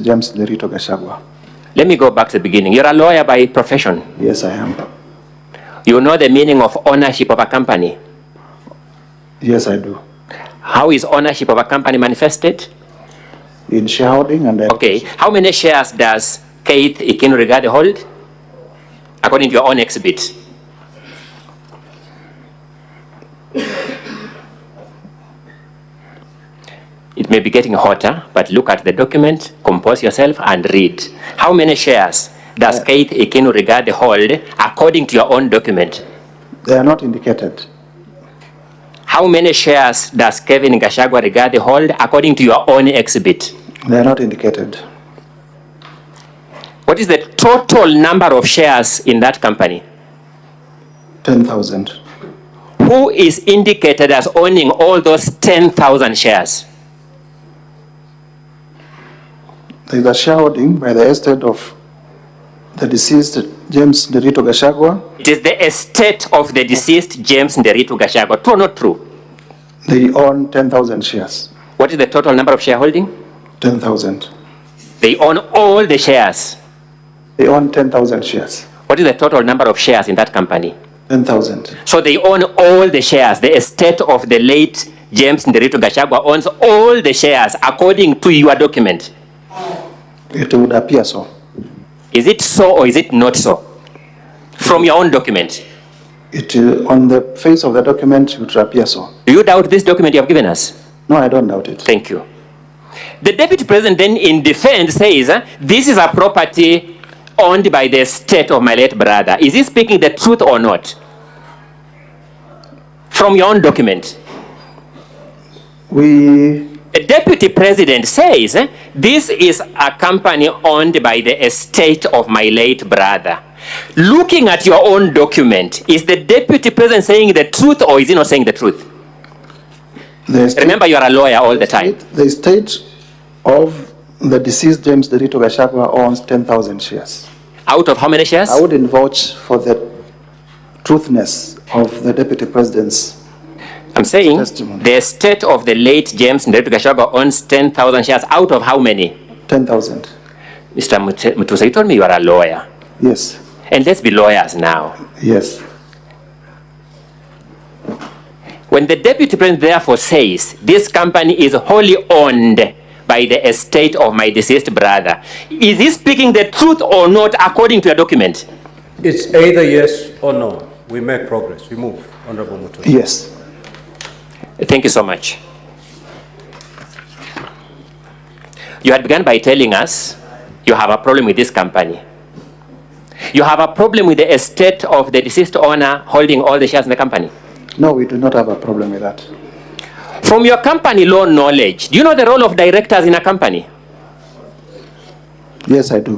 James Lerito Gachagua. Let me go back to the beginning. You're a lawyer by profession. Yes, I am. You know the meaning of ownership of a company? Yes, I do. How is ownership of a company manifested? In shareholding and... Okay. How many shares does Keith Ikinu Rigade hold? According to your own exhibit. It may be getting hotter, but look at the document, compose yourself, and read. How many shares does Keith Ikinu Rigade hold according to your own document? They are not indicated. How many shares does Kevin Gachagua Rigade hold according to your own exhibit? They are not indicated. What is the total number of shares in that company? 10,000. Who is indicated as owning all those 10,000 shares? There is a shareholding by the estate of the deceased James Lerito Gachagua. It is the estate of the deceased James Lerito Gachagua. True or not true? They own 10,000 shares. What is the total number of shareholding? 10,000. They own all the shares. They own 10,000 shares. What is the total number of shares in that company? 10,000. So they own all the shares. The estate of the late James Lerito Gachagua owns all the shares according to your document. It would appear so. Is it so or is it not so? From your own document. It on the face of the document, it would appear so. Do you doubt this document you have given us? No, I don't doubt it. Thank you. The deputy president then in defense says, this is a property owned by the estate of my late brother. Is he speaking the truth or not? From your own document. The deputy president says, this is a company owned by the estate of my late brother. Looking at your own document, is the deputy president saying the truth or is he not saying the truth? Remember, you are a lawyer all the time. The estate of the deceased James Lerito Gachagua owns 10,000 shares. Out of how many shares? I wouldn't vouch for the truthness of the deputy president's I'm saying testimony. The estate of the late James Lerito Gachagua owns 10,000 shares. Out of how many? 10,000. Mr. Mutusa, you told me you are a lawyer. Yes. And let's be lawyers now. Yes. When the deputy president therefore says this company is wholly owned by the estate of my deceased brother, is he speaking the truth or not according to your document? It's either yes or no. We make progress. We move, Honorable Mutusa. Yes. Thank you so much. You had begun by telling us you have a problem with this company. You have a problem with the estate of the deceased owner holding all the shares in the company. No, we do not have a problem with that. From your company law knowledge, do you know the role of directors in a company? Yes, I do.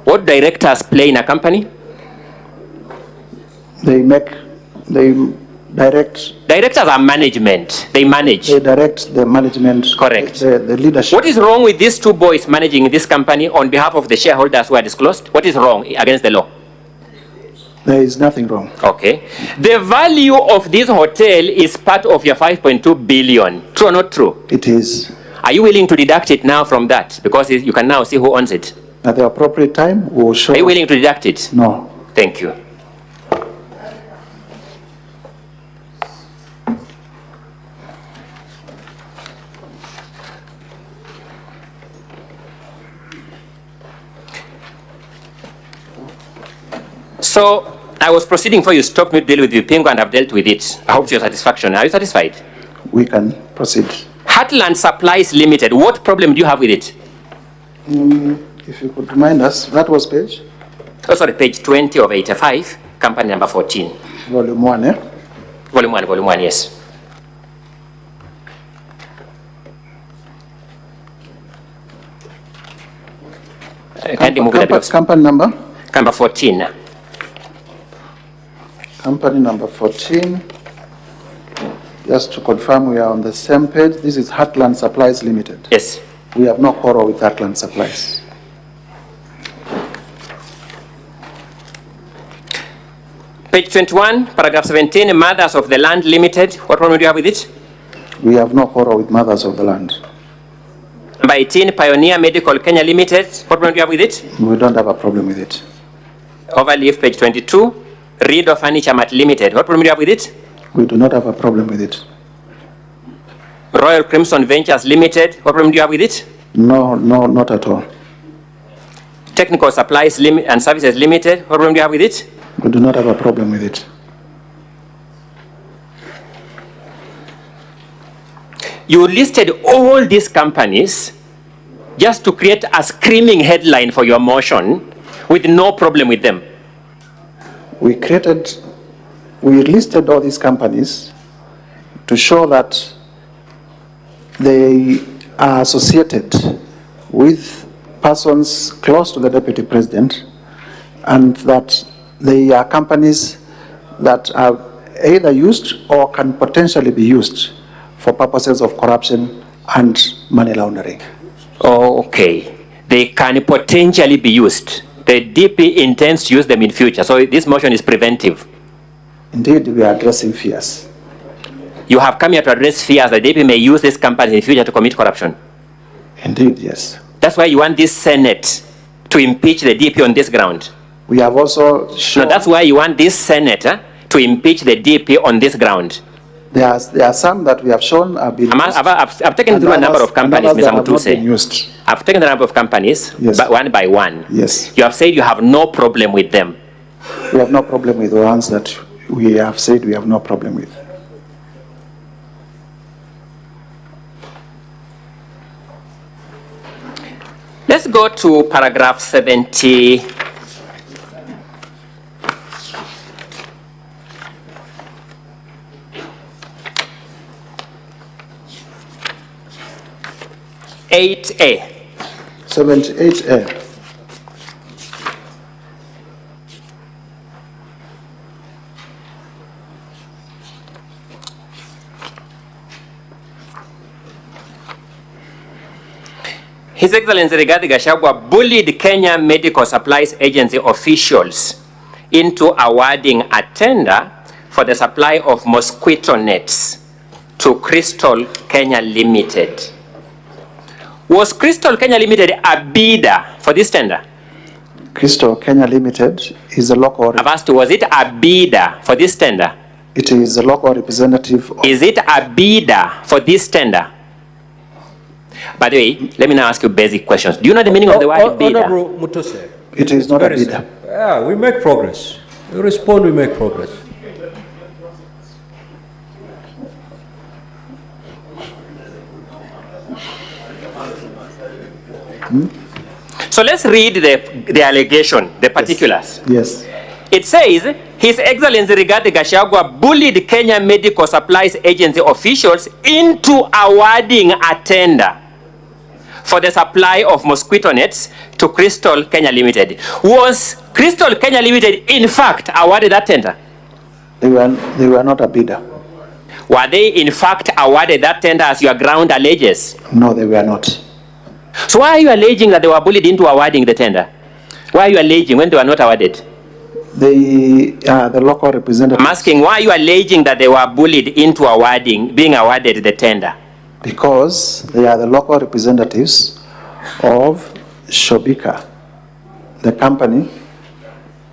What directors play in a company? They direct. Directors are management. They manage. They direct the management. Correct. The leadership. What is wrong with these two boys managing this company on behalf of the shareholders who are disclosed? What is wrong against the law? There is nothing wrong. Okay. The value of this hotel is part of your 5.2 billion. True or not true? It is. Are you willing to deduct it now from that? Because you can now see who owns it. At the appropriate time, we will show. Are you willing to deduct it? No. Thank you. So I was proceeding for you stopped me to deal with Vipingo and I've dealt with it. I hope to your satisfaction. Are you satisfied? We can proceed. Heartland Supplies Limited, what problem do you have with it? If you could remind us, that was page? Oh, sorry, page 20 of 85, company number 14. Volume 1, eh? Volume 1, yes. Company number? Number 14. Company number 14. Just to confirm, we are on the same page. This is Heartland Supplies Limited. Yes. We have no quarrel with Heartland Supplies. Page 21, paragraph 17, Mothers of the Land Limited. What problem do you have with it? We have no quarrel with Mothers of the Land. Number 18, Pioneer Medical Kenya Limited. What problem do you have with it? We don't have a problem with it. Overleaf, page 22. Reader Furniture Mart Limited. What problem do you have with it? We do not have a problem with it. Royal Crimson Ventures Limited. What problem do you have with it? No, not at all. Technical Supplies and Services Limited. What problem do you have with it? We do not have a problem with it. You listed all these companies just to create a screaming headline for your motion with no problem with them. We listed all these companies to show that they are associated with persons close to the Deputy President, and that they are companies that are either used or can potentially be used for purposes of corruption and money laundering. Oh, okay. They can potentially be used. The DP intends to use them in future, so this motion is preventive. Indeed, we are addressing fears. You have come here to address fears that DP may use this company in future to commit corruption. Indeed, yes. That's why you want this Senate to impeach the DP on this ground. We have also shown... No, that's why you want this Senate to impeach the DP on this ground. There are some that we have shown have been used. I've taken through a number of companies, Mr. Mutuse. I've taken the number of companies, yes, but one by one. Yes. You have said you have no problem with them. We have no problem with the ones that we have said we have no problem with. Let's go to paragraph 70. A. 78A. His Excellency Rigathi Gachagua bullied Kenya Medical Supplies Agency officials into awarding a tender for the supply of mosquito nets to Crystal Kenya Limited. Was Crystal Kenya Limited a bidder for this tender? Crystal Kenya Limited is a local... I've asked you, was it a bidder for this tender? It is a local representative of... Is it a bidder for this tender? By the way, let me now ask you basic questions. Do you know the meaning of the word bidder? Honorable Mutuse. It is not a bidder. Yeah, we make progress. We respond, we make progress. So let's read the allegation, the particulars. Yes. It says, His Excellency Rigathi Gachagua bullied Kenya Medical Supplies Agency officials into awarding a tender for the supply of mosquito nets to Crystal Kenya Limited. Was Crystal Kenya Limited, in fact, awarded that tender? They were not a bidder. Were they, in fact, awarded that tender as your ground alleges? No, they were not. So why are you alleging that they were bullied into awarding the tender? Why are you alleging when they were not awarded? The local representative... I'm asking, why are you alleging that they were bullied into being awarded the tender? Because they are the local representatives of Shobika, the company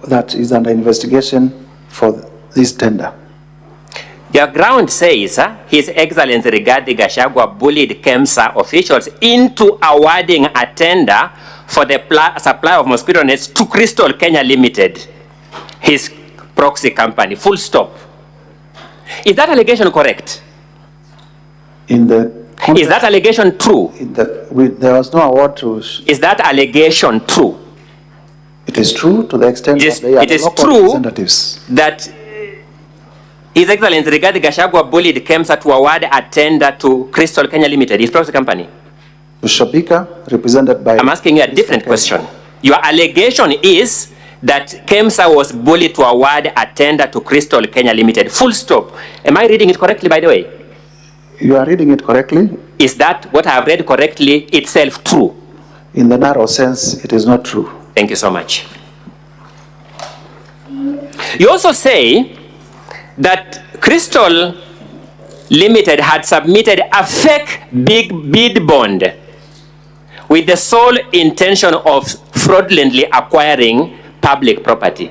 that is under investigation for this tender. Your ground says, His Excellency Rigathi Gachagua bullied KEMSA officials into awarding a tender for the supply of mosquito nets to Crystal Kenya Limited, his proxy company, full stop. Is that allegation correct? Is that allegation true? There was no award to... Is that allegation true? It is true to the extent that they are the local representatives. That His Excellency Rigathi Gachagua bullied KEMSA to award a tender to Crystal Kenya Limited, his proxy company. To Shobika, represented by... I'm asking you a different question. Your allegation is that KEMSA was bullied to award a tender to Crystal Kenya Limited, full stop. Am I reading it correctly, by the way? You are reading it correctly. Is that what I have read correctly itself true? In the narrow sense, it is not true. Thank you so much. You also say that Crystal Limited had submitted a fake big bid bond with the sole intention of fraudulently acquiring public property.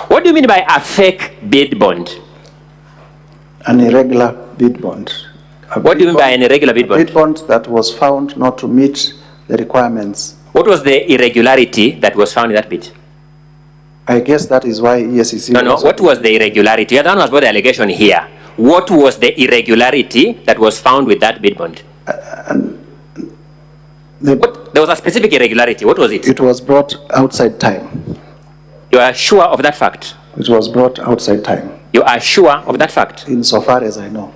What do you mean by a fake bid bond? An irregular bid bond. What do you mean by an irregular bid bond? Bid bond that was found not to meet the requirements. What was the irregularity that was found in that bid? I guess that is why ESCC... No, what was the irregularity? You don't know about the allegation here. What was the irregularity that was found with that bid bond? There was a specific irregularity. What was it? It was brought outside time. You are sure of that fact? It was brought outside time. You are sure of that fact? Insofar as I know.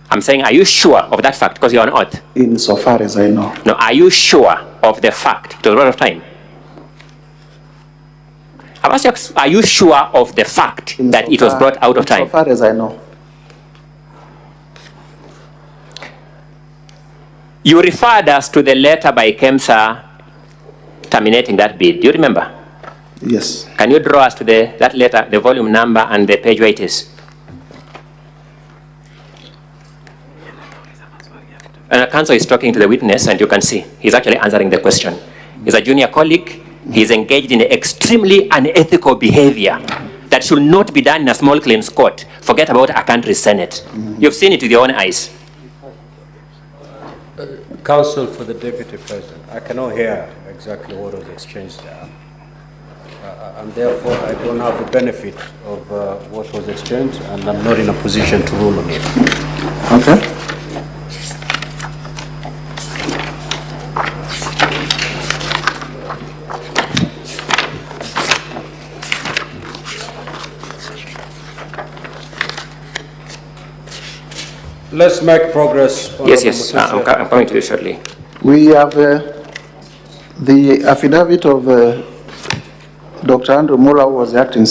I'm saying, are you sure of that fact? Because you're on oath. Insofar as I know. No, are you sure of the fact? It was brought out of time. I've asked you, are you sure of the fact that it was brought out of time? Insofar as I know. You referred us to the letter by KEMSA terminating that bid. Do you remember? Yes. Can you draw us to that letter, the volume number and the page where it is? And the counsel is talking to the witness, and you can see he's actually answering the question. He's a junior colleague. He's engaged in extremely unethical behavior that should not be done in a small claims court. Forget about a country's Senate. You've seen it with your own eyes. Counsel for the Deputy President, I cannot hear exactly what was exchanged there. And therefore, I don't have the benefit of what was exchanged, and I'm not in a position to rule on it. Okay. Let's make progress. Yes. I'm coming to you shortly. We have the affidavit of Dr. Andrew Mura, who was the acting